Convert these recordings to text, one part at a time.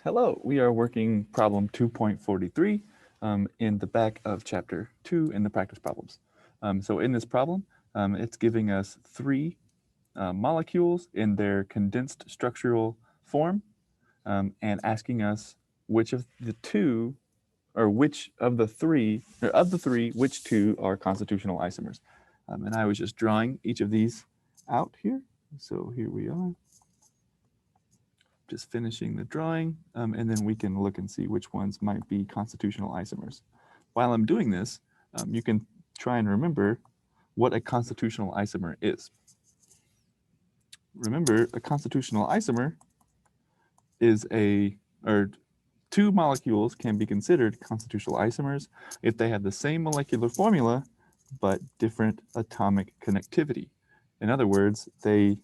Hello, we are working problem 2.43 in the back of chapter 2 in the practice problems. So in this problem, it's giving us three molecules in their condensed structural form and asking us which of the two, or which of the three, which two are constitutional isomers. And I was just drawing each of these out here. So here we are. Just finishing the drawing, and then we can look and see which ones might be constitutional isomers. While I'm doing this, you can try and remember what a constitutional isomer is. Remember, a constitutional isomer is two molecules can be considered constitutional isomers if they have the same molecular formula but different atomic connectivity. In other words, they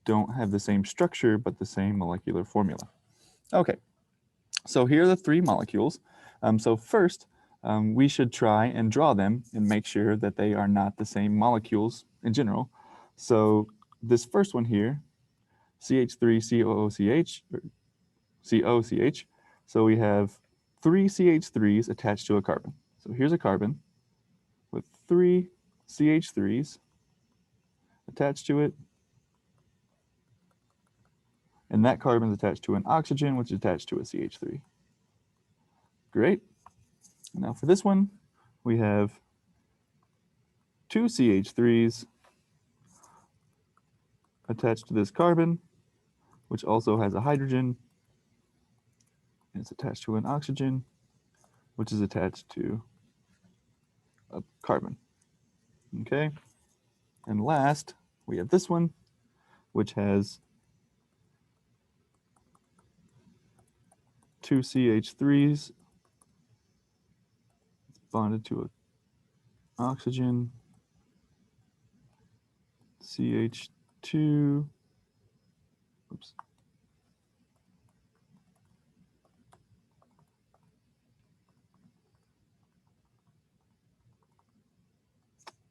don't have the same structure but the same molecular formula. Okay, so here are the three molecules. So first, we should try and draw them and make sure that they are not the same molecules in general. So this first one here, CH3COOCH, or COCH, so we have three CH3s attached to a carbon. So here's a carbon with three CH3s attached to it, and that carbon is attached to an oxygen, which is attached to a CH3. Great. Now for this one, we have two CH3s attached to this carbon, which also has a hydrogen. It's attached to an oxygen, which is attached to a carbon. Okay. And last, we have this one, which has two CH3s bonded to an oxygen, CH2, oops.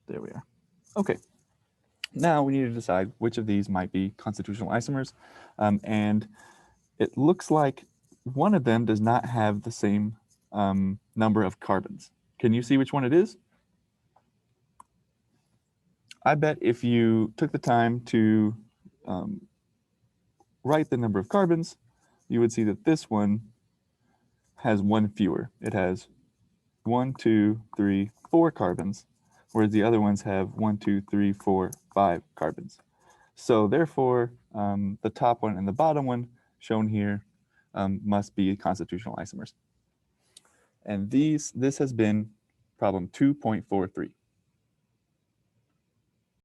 There we are. Okay. Now we need to decide which of these might be constitutional isomers. And it looks like one of them does not have the same number of carbons. Can you see which one it is? I bet if you took the time to write the number of carbons, you would see that this one has one fewer. It has 1, 2, 3, 4 carbons, whereas the other ones have 1, 2, 3, 4, 5 carbons. So therefore, the top one and the bottom one shown here must be constitutional isomers. And this has been problem 2.43.